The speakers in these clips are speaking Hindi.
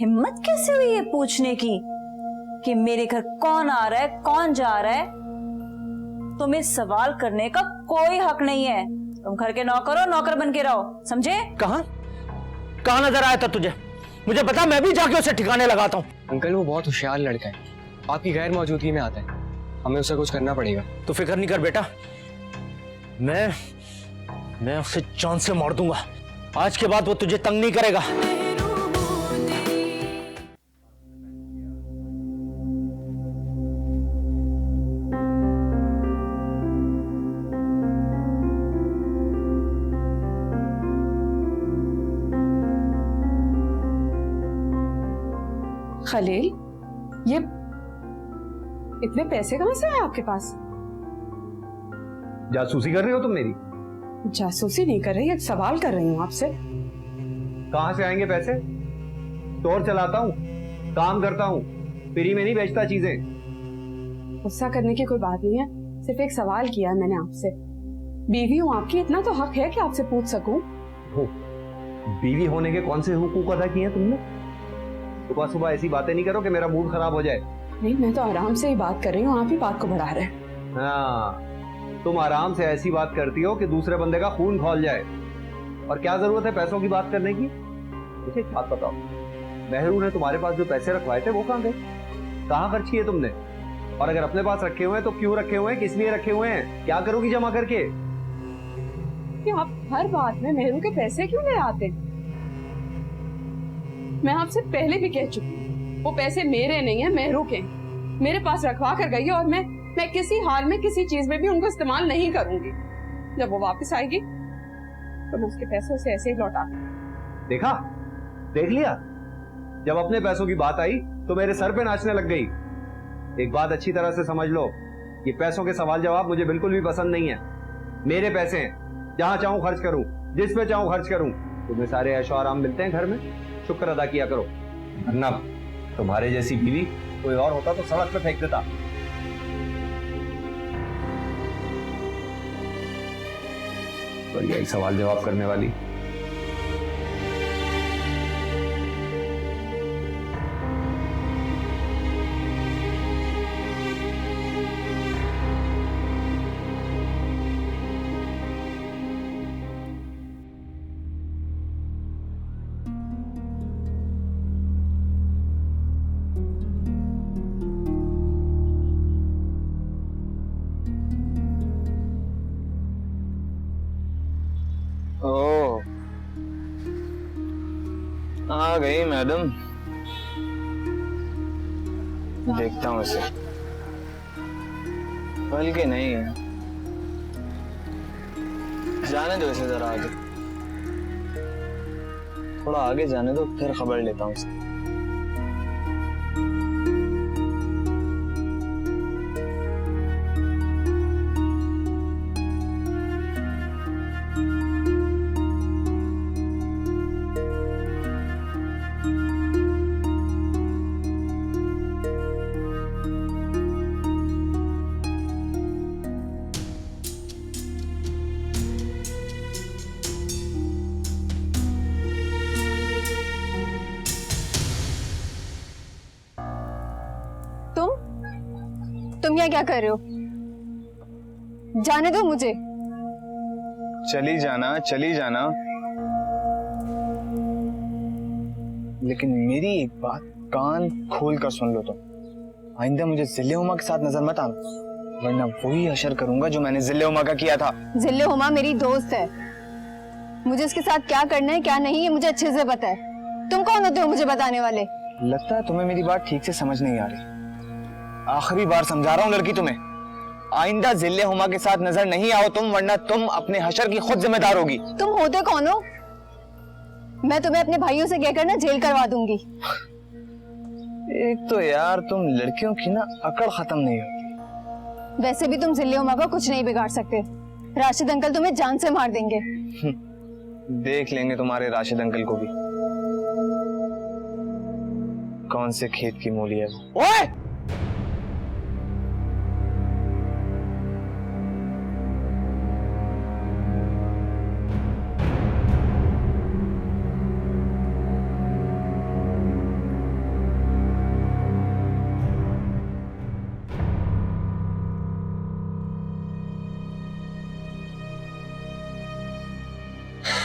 हिम्मत कैसे हुई ये पूछने की कि मेरे घर कौन आ रहा है, कौन जा रहा है? तुम्हें सवाल करने का कोई हक नहीं है। तुम घर के नौकर हो, नौकर बन के रहो, समझे? कहाँ नजर आया था तुझे? मुझे बता, मैं भी जाके उसे ठिकाने लगाता हूँ। अंकल वो बहुत होशियार लड़का है, आपकी गैर मौजूदगी में आता है, हमें उसे कुछ करना पड़ेगा। तो फिक्र नहीं कर बेटा, मैं उसे जान से मार दूंगा। आज के बाद वो तुझे तंग नहीं करेगा। खलील, ये इतने पैसे कहाँ से आए आपके पास? जासूसी कर रही हो तुम मेरी? जासूसी नहीं कर रही, एक सवाल कर रही हूँ आपसे। कहाँ से आएंगे पैसे? स्टोर चलाता हूँ, काम करता हूँ, फ्री में नहीं बेचता चीजें। गुस्सा करने की कोई बात नहीं है, सिर्फ एक सवाल किया मैंने आपसे। बीवी हूँ आपकी, इतना तो हक है कि आपसे पूछ सकूं। बीवी होने के कौन से हुकूक अदा किए हैं तुमने? सुबह सुबह ऐसी बातें नहीं करो कि मेरा मूड खराब हो जाए। नहीं, मैं तो आराम से ही बात कर रही हूँ, आप ही बात को बढ़ा रहे हैं। हाँ, तुम आराम से ऐसी बात करती हो कि दूसरे बंदे का खून खौल जाए। और क्या जरूरत है पैसों की बात करने की? मुझे एक बात बताओ, मेहरू ने तुम्हारे पास जो पैसे रखवाए थे वो कहाँ गए? कहाँ खर्च किए तुमने? और अगर अपने पास रखे हुए हैं तो क्यों रखे हुए हैं, किस लिए रखे हुए हैं, क्या करोगी जमा करके? कि आप हर बात में मेहरू के पैसे क्यों ले आते हैं? मैं आपसे पहले भी कह चुकी हूँ, वो पैसे मेरे नहीं है, मेहरू के। मेरे पास रखवा कर गई है और मैं किसी हाल में किसी चीज में भी उनको इस्तेमाल नहीं करूंगी। जब वो वापस आएगी तो मैं उसके पैसे उसे ऐसे ही लौटा। देखा, देख लिया, जब अपने पैसों की बात आई तो मेरे सर पे नाचने लग गई। एक बात अच्छी तरह से समझ लो, ये पैसों के सवाल जवाब मुझे बिल्कुल भी पसंद नहीं है। मेरे पैसे हैं, जहां चाहूं खर्च करूं, जिस पे चाहूं खर्च करूं। तुम्हें सारे ऐशो आराम मिलते हैं घर में, शुक्र अदा किया करो। वरना तुम्हारे जैसी बीवी कोई और होता तो सड़क पे फेंक देता। और यही सवाल जवाब करने वाली। ओह, आ गई मैडम। देखता हूँ इसे। बल्कि नहीं, जाने दो इसे जरा आगे, थोड़ा आगे जाने दो, फिर खबर लेता हूँ इसे। तुम यहाँ क्या कर रहे हो? जाने दो मुझे। चली जाना, चली जाना, लेकिन मेरी एक बात कान खोल कर सुन लो तुम। आइंदा मुझे जिले हुमा के साथ नजर मत आना, वरना वही हशर करूंगा जो मैंने जिले हुमा का किया था। जिले हुमा मेरी दोस्त है, मुझे उसके साथ क्या करना है क्या नहीं है मुझे अच्छे से पता है। तुम कौन होते हो मुझे बताने वाले? लगता है तुम्हें मेरी बात ठीक से समझ नहीं आ रही। आखिरी बार समझा रहा हूँ लड़की तुम्हें, आइंदा जिले हुमा के साथ नजर नहीं आओ तुम, वरना तुम अपने हशर की खुद जिम्मेदार होगी। तुम होते कौन हो? मैं तुम्हें अपने भाइयों से कहकर ना जेल करवा दूंगी। एक तो यार तुम लड़कियों की ना अकड़ खत्म नहीं होती। वैसे भी तुम जिले हुमा का कुछ नहीं बिगाड़ सकते, राशिद अंकल तुम्हें जान से मार देंगे। देख लेंगे तुम्हारे राशिद अंकल को भी, कौन से खेत की मूली है वो। ओए!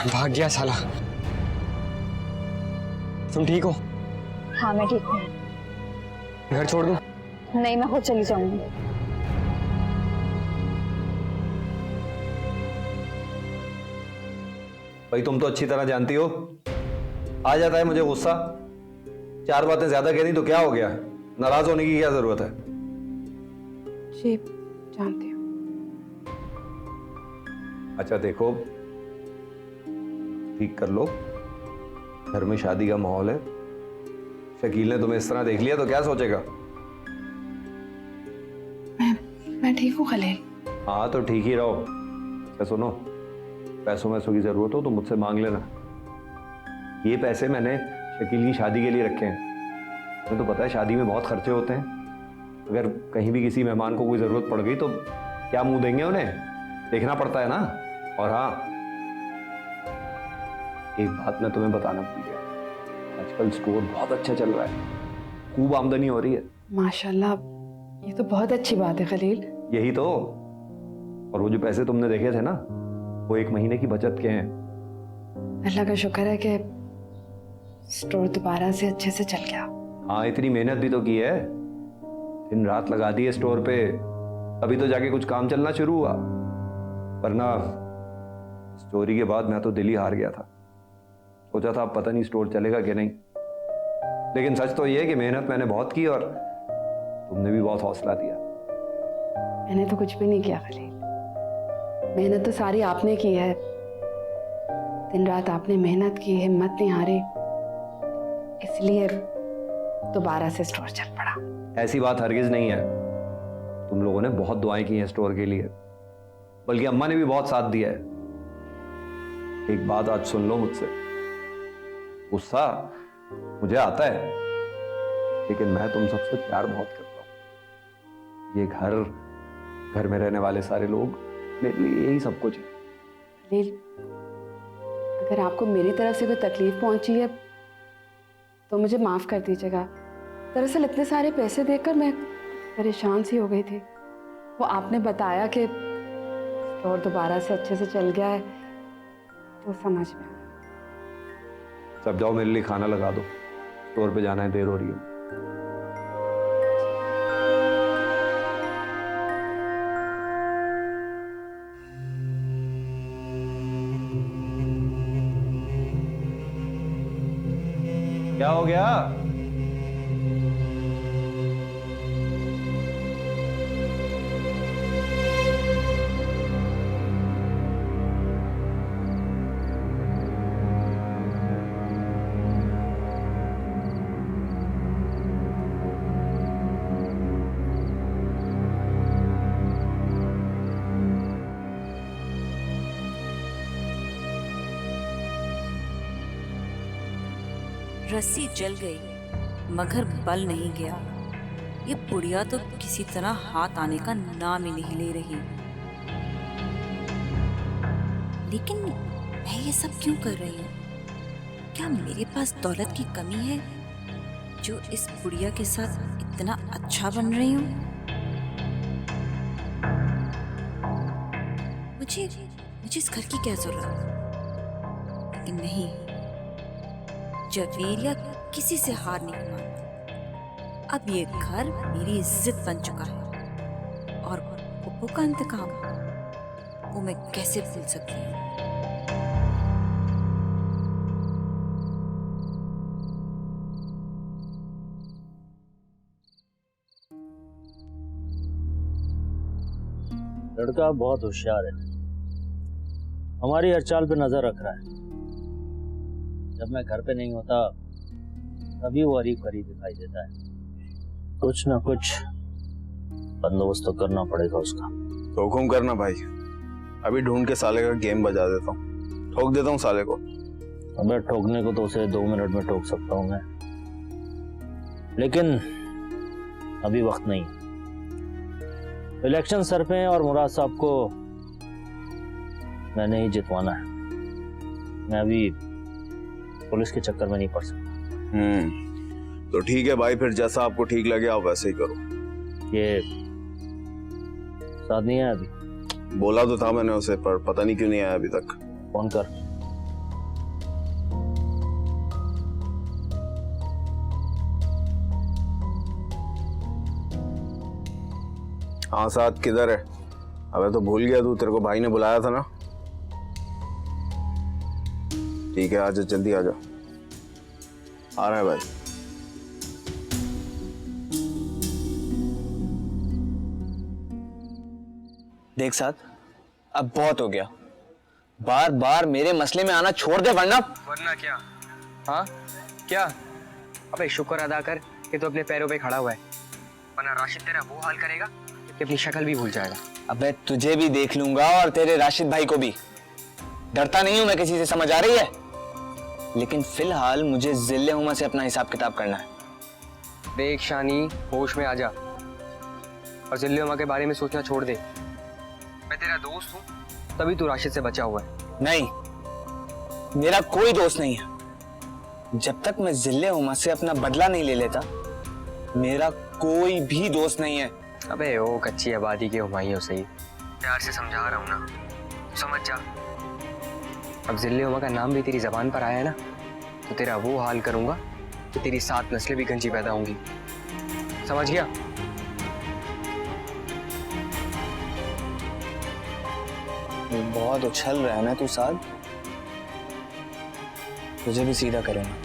भाग गया साला। तुम ठीक हो? हाँ मैं ठीक हूँ। घर छोड़ दूं? नहीं, मैं खुद चली जाऊंगी। भाई तुम तो अच्छी तरह जानती हो, आ जाता है मुझे गुस्सा। 4 बातें ज्यादा कह दी तो क्या हो गया, नाराज होने की क्या जरूरत है? जी जानती हूँ। अच्छा देखो, ठीक कर लो, घर में शादी का माहौल है। शकील ने तुम्हें इस तरह देख लिया तो क्या सोचेगा? मैं ठीक हूँ खलील। हाँ तो ठीक ही रहो। अच्छा सुनो, पैसों वैसों की जरूरत हो तो मुझसे मांग लेना। ये पैसे मैंने शकील की शादी के लिए रखे हैं। तुम्हें तो पता है शादी में बहुत खर्चे होते हैं। अगर कहीं भी किसी मेहमान को कोई जरूरत पड़ गई तो क्या मुंह देंगे उन्हें, देखना पड़ता है ना। और हाँ, एक बात मैं तुम्हें बताना भूल गया, आजकल स्टोर बहुत अच्छा चल रहा है, खूब आमदनी हो रही है। माशाल्लाह, ये तो बहुत अच्छी बात है खलील। यही तो। और वो जो पैसे तुमने देखे थे ना, वो 1 महीने की बचत के हैं। अल्लाह का शुक्र है कि स्टोर दोबारा से अच्छे से चल गया। हाँ, इतनी मेहनत भी तो की है, दिन रात लगा दी है स्टोर पे, अभी तो जाके कुछ काम चलना शुरू हुआ। वरना स्टोरी के बाद मैं तो दिल ही हार गया था। सोचा था अब पता नहीं स्टोर चलेगा कि नहीं। लेकिन सच तो ये है कि मेहनत मैंने बहुत की और तुमने भी बहुत हौसला दिया। मैंने तो कुछ भी नहीं किया खलील, मेहनत तो सारी आपने की है। दिन रात आपने मेहनत की, हिम्मत नहीं हारी, इसलिए दोबारा से स्टोर चल पड़ा। ऐसी बात हरगिज नहीं है। तुम लोगों ने बहुत दुआएं की हैं स्टोर के लिए, बल्कि अम्मा ने भी बहुत साथ दिया है। एक बात आज सुन लो मुझसे, गुस्सा मुझे आता है, लेकिन मैं तुम सबसे प्यार बहुत करता हूं। ये घर में रहने वाले सारे लोग मेरे लिए यही सब कुछ है। खलील, अगर आपको मेरी तरफ से कोई तकलीफ पहुंची है तो मुझे माफ कर दीजिएगा। दरअसल इतने सारे पैसे देखकर मैं परेशान सी हो गई थी। वो आपने बताया कि स्टोर दोबारा से अच्छे से चल गया है तो समझ में आया। सब जाओ, मेरे लिए खाना लगा दो, स्टोर पे जाना है, देर हो रही है। क्या हो गया? रस्सी जल गई मगर बल नहीं गया। ये बुढ़िया तो किसी तरह हाथ आने का नाम ही नहीं ले रही। लेकिन मैं ये सब क्यों कर रही हूँ? क्या मेरे पास दौलत की कमी है जो इस बुढ़िया के साथ इतना अच्छा बन रही हूँ? मुझे इस घर की क्या जरूरत? लेकिन नहीं, जवेरिया किसी से हार नहीं मानती। अब ये घर मेरी इज्जत बन चुका है और पप्पू का इंतकाम वो मैं कैसे भूल सकती हूँ? लड़का बहुत होशियार है, हमारी हर चाल पे नजर रख रहा है। जब मैं घर पे नहीं होता तभी वो अरीब करीब दिखाई देता है। कुछ ना कुछ बंदोबस्त तो करना पड़ेगा उसका। तो हुकुम करना भाई, अभी ढूंढ के साले का गेम बजा देता हूँ, ठोक देता हूँ साले को। अबे ठोकने को तो उसे 2 मिनट में ठोक सकता हूँ मैं, लेकिन अभी वक्त नहीं। इलेक्शन सर पे और मुराद साहब को मैंने ही जितवाना है। मैं अभी पुलिस के चक्कर में नहीं पड़ सकता। तो ठीक है भाई, फिर जैसा आपको ठीक लगे आप वैसे ही करो। ये साथ नहीं आया अभी? बोला तो था मैंने उसे, पर पता नहीं क्यों नहीं आया अभी तक। फोन कर। हाँ साथ किधर है? अबे तो भूल गया तू, तेरे को भाई ने बुलाया था ना। ठीक है आजा, जल्दी आजा। आ रहा है भाई। देख साथ, अब बहुत हो गया। बार बार मेरे मसले में आना छोड़ दे, वरना क्या? हाँ क्या? अबे शुक्र अदा कर कि तू अपने पैरों पे खड़ा हुआ है, वरना राशिद तेरा वो हाल करेगा कि अपनी शक्ल भी भूल जाएगा। अबे तुझे भी देख लूंगा और तेरे राशिद भाई को भी। डरता नहीं हूं मैं किसी से, समझ आ रही है? लेकिन फिलहाल मुझे जिले हुमा से अपना हिसाब किताब करना है। देख शानी, होश में आ जा और जिले हुमा के बारे में सोचना छोड़ दे। मैं तेरा दोस्त हूँ, तभी तू राशिद से बचा हुआ है। नहीं, मेरा कोई दोस्त नहीं है। जब तक मैं जिले हुमा से अपना बदला नहीं ले लेता, मेरा कोई भी दोस्त नहीं है। अबे ओ कच्ची आबादी के हुमायूं से ही प्यार से समझा रहा हूँ ना, समझ जा। अब जिले हुमा का नाम भी तेरी जबान पर आया है ना, तो तेरा वो हाल करूंगा कि तेरी 7 नस्लें भी गंजी पैदा होंगी, समझ गया? बहुत उछल रहा है ना तू साथ, तुझे भी सीधा करूंगा।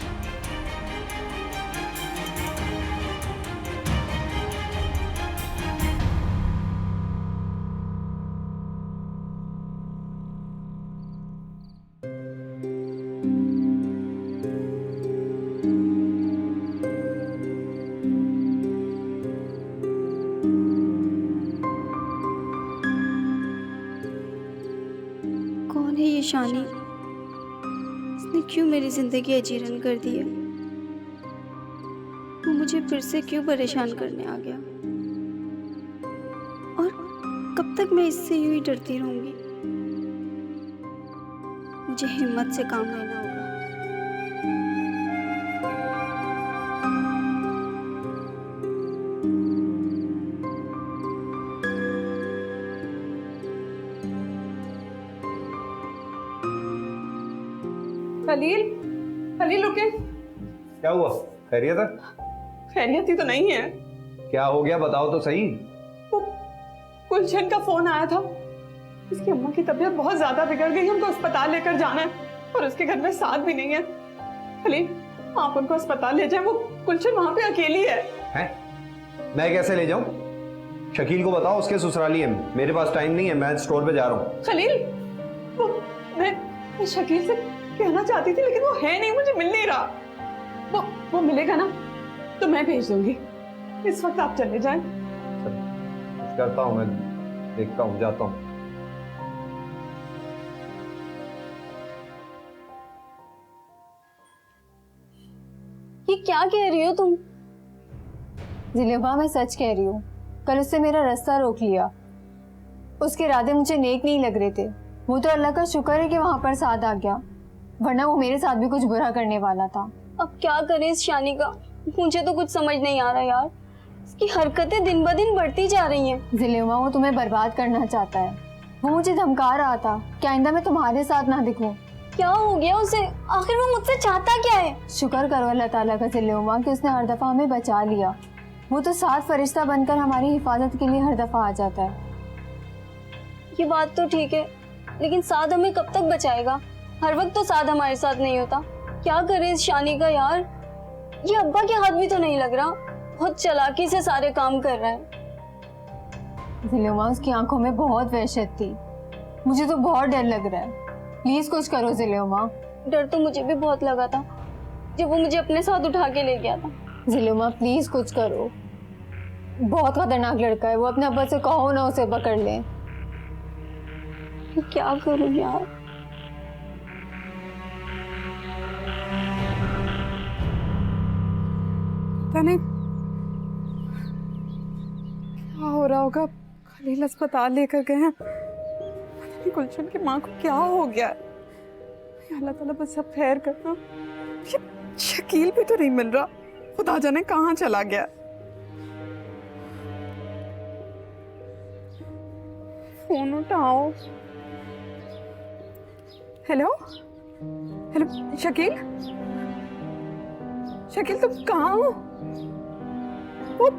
कौन है ये शानी? इसने क्यों मेरी जिंदगी अजीरन कर दी है? वो मुझे फिर से क्यों परेशान करने आ गया? और कब तक मैं इससे यूं ही डरती रहूंगी? मुझे हिम्मत से काम लेना होगा। खलील, खलील रुके। क्या हुआ? खैरियत है? खैरियत ही तो नहीं है। क्या हो गया बताओ तो सही। वो गुलशन का फोन आया था, उसकी अम्मा की तबीयत बहुत ज्यादा बिगड़ गई है, उनको अस्पताल लेकर जाना है और उसके घर में साथ भी नहीं है। खलील, आप उनको अस्पताल ले जाएं, वो गुलशन वहां पे अकेली है। हैं? मैं कैसे ले जाऊं? शकील को बताओ, उसके ससुराली है। मेरे पास टाइम नहीं है, मैं स्टोर पे जा रहा हूँ। खलील, वो मैं शकील से कहना चाहती थी लेकिन वो है नहीं, मुझे मिल नहीं रहा। वो मिलेगा ना तो मैं भेज दूंगी। इस वक्त आप चले जाएं। कुछ करता हूँ, मैं देखता हूँ, जाता हूँ। ये क्या कह रही हो तुम? जिलेबा, मैं सच कह रही हूँ। कल उससे मेरा रास्ता रोक लिया। उसके इरादे मुझे नेक नहीं लग रहे थे। वो तो अल्लाह का शुक्र है कि वहां पर साथ आ गया, वरना वो मेरे साथ भी कुछ बुरा करने वाला था। अब क्या करें इस शानी का? मुझे तो कुछ समझ नहीं आ रहा यार। इसकी हरकतें दिन ब दिन बढ़ती जा रही हैं। जिलेमा, वो तुम्हें बर्बाद करना चाहता है। वो मुझे धमका रहा था कि आइंदा मैं तुम्हारे साथ ना दिखूं। क्या हो गया उसे? आखिर वो मुझसे चाहता क्या है? शुक्र करो अल्लाह ताला का जिलेमा कि उसने हर दफा हमें बचा लिया। वो तो साथ फरिश्ता बनकर हमारी हिफाजत के लिए हर दफा आ जाता है। ये बात तो ठीक है, लेकिन साद हमें कब तक बचाएगा? हर वक्त तो साद हमारे साथ नहीं होता। क्या करे इस शानी का यार? ये अब्बा के हाथ भी तो नहीं लग रहा, बहुत चालाकी से सारे काम कर रहा है। जिलेमा, उसकी आंखों में बहुत वहशत थी। मुझे तो बहुत डर लग रहा है। प्लीज कुछ करो जिलेमा। डर तो मुझे भी बहुत लगा था जब वो मुझे अपने साथ उठा के ले गया था। जिलेमा, प्लीज कुछ करो। बहुत खतरनाक लड़का है वो। अपने अब्बा से कहो ना उसे पकड़ ले। क्या करूं यार? पता नहीं क्या हो रहा होगा। खलील अस्पताल लेकर गए हैं, गुलशन की माँ को क्या हो गया? अल्लाह ताला बस सब खैर करना। ये शकील भी तो नहीं मिल रहा, खुदा जाने कहाँ चला गया। फोन उठाओ। हेलो हेलो, शकील, शकील तुम कहाँ हो? वो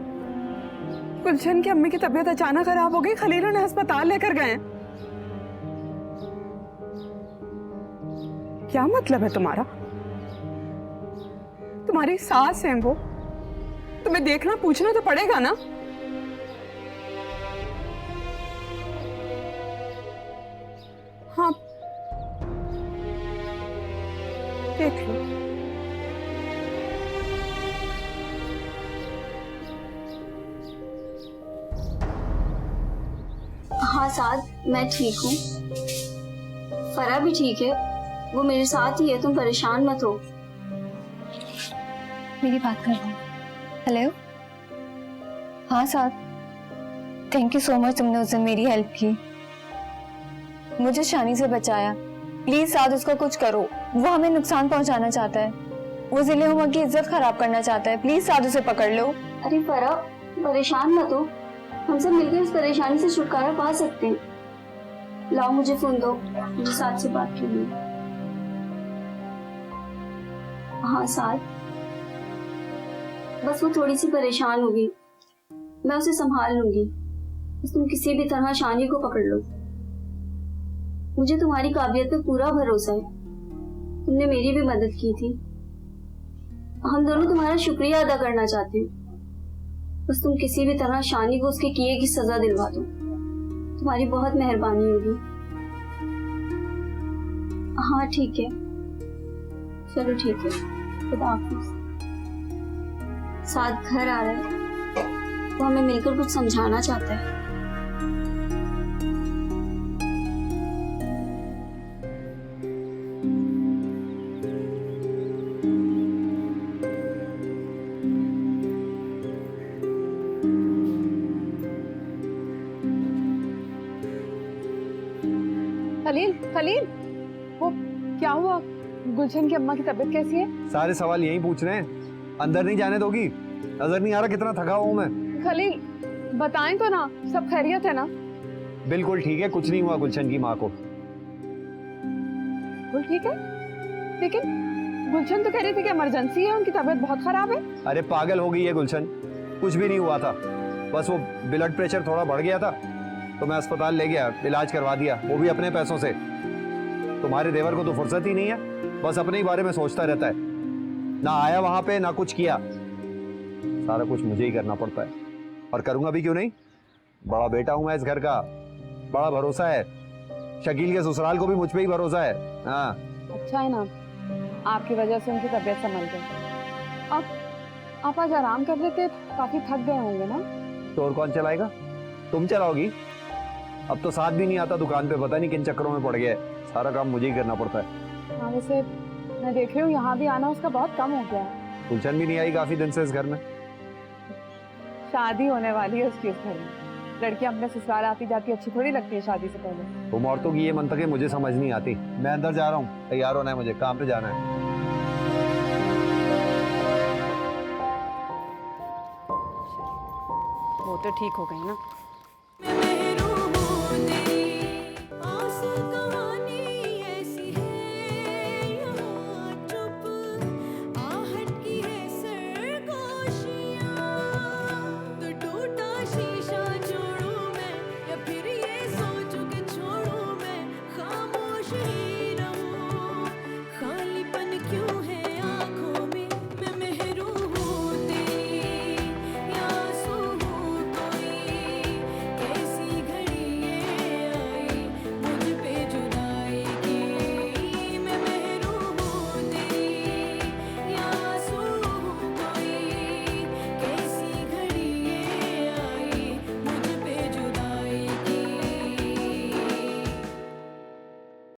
गुलशन की अम्मी की तबीयत अचानक खराब हो गई, खलील उन्हें अस्पताल लेकर गए। क्या मतलब है तुम्हारा? तुम्हारी सास है वो, तुम्हें देखना पूछना तो पड़ेगा ना। हाँ, देख लो। हाँ साद, मैं ठीक हूँ। फरा भी ठीक है, वो मेरे साथ ही है, तुम परेशान मत हो। मेरी बात कर रहा हूँ। हेलो। हाँ साथ, थैंक यू सो मच, तुमने उस दिन मेरी हेल्प की, मुझे शानी से बचाया। प्लीज साथ उसका कुछ करो, वो हमें नुकसान पहुंचाना चाहता है, वो जिले हुमा की इज्जत खराब करना चाहता है। प्लीज साथ उसे पकड़ लो। अरे फरा, परेशान मत हो, हम सब मिलकर इस परेशानी से छुटकारा पा सकते हैं। लाओ मुझे फोन दो, मुझे साथ से बात करनी है। हाँ साथ, बस वो थोड़ी सी परेशान होगी, मैं उसे संभाल लूंगी। बस तुम किसी भी तरह शानी को पकड़ लो। मुझे तुम्हारी काबिलियत पे पूरा भरोसा है, तुमने मेरी भी मदद की थी। हम दोनों तुम्हारा शुक्रिया अदा करना चाहते हैं। बस तुम किसी भी तरह शानी को उसके किए की सजा दिलवा दो, तुम्हारी बहुत मेहरबानी होगी। हाँ ठीक है, चलो ठीक है, खुदा हाफिज। साथ घर आ रहा है, वो हमें मिलकर कुछ समझाना चाहता है। खलील, खलील, वो क्या हुआ? गुलशन की अम्मा की तबीयत कैसी है? सारे सवाल यही पूछ रहे हैं, अंदर नहीं जाने दोगी? नजर नहीं आ रहा कितना थका हूं मैं? खलील, बताएं तो ना, सब खैरियत है ना? बिल्कुल ठीक है, कुछ नहीं हुआ गुलशन की माँ को। बिल्कुल ठीक है, लेकिन गुलशन तो कह रही थी कि इमरजेंसी है, उनकी तबीयत बहुत खराब है। अरे पागल हो गई है गुलशन, कुछ भी नहीं हुआ था, बस वो ब्लड प्रेशर थोड़ा बढ़ गया था तो मैं अस्पताल ले गया, इलाज करवा दिया, वो भी अपने पैसों से। तुम्हारे देवर को तो फुर्सत ही नहीं है, बस अपने ही बारे में सोचता रहता है, ना आया वहां पे ना कुछ किया। सारा कुछ मुझे ही करना पड़ता है, और करूंगा भी क्यों नहीं, बड़ा बेटा हूं मैं इस घर का, बड़ा भरोसा है। शकील के ससुराल को भी मुझ पे ही भरोसा है। हाँ अच्छा है ना, आपकी वजह से उनकी तबीयत संभल गई। अब आप आज आराम कर लेते, काफी थक गए होंगे ना? स्टोर कौन चलाएगा? तुम चलाओगी? अब तो साथ भी नहीं आता दुकान पे, पता नहीं किन चक्करों में पड़ गया है, सारा काम मुझे ही करना पड़ता है। हाँ, वैसे मैं देख रही हूँ यहाँ भी आना उसका बहुत कम हो गया है। गुलशन भी नहीं आई काफी दिन से इस घर में। शादी होने वाली है उसकी इस घर में, लड़कियां अपने ससुराल आती जाती अच्छी थोड़ी लगती है शादी से पहले। तुम औरतों की ये मंतकें मुझे समझ नहीं आती। मैं अंदर जा रहा हूँ, तैयार होना है मुझे, काम पे जाना है। वो तो ठीक हो गई ना।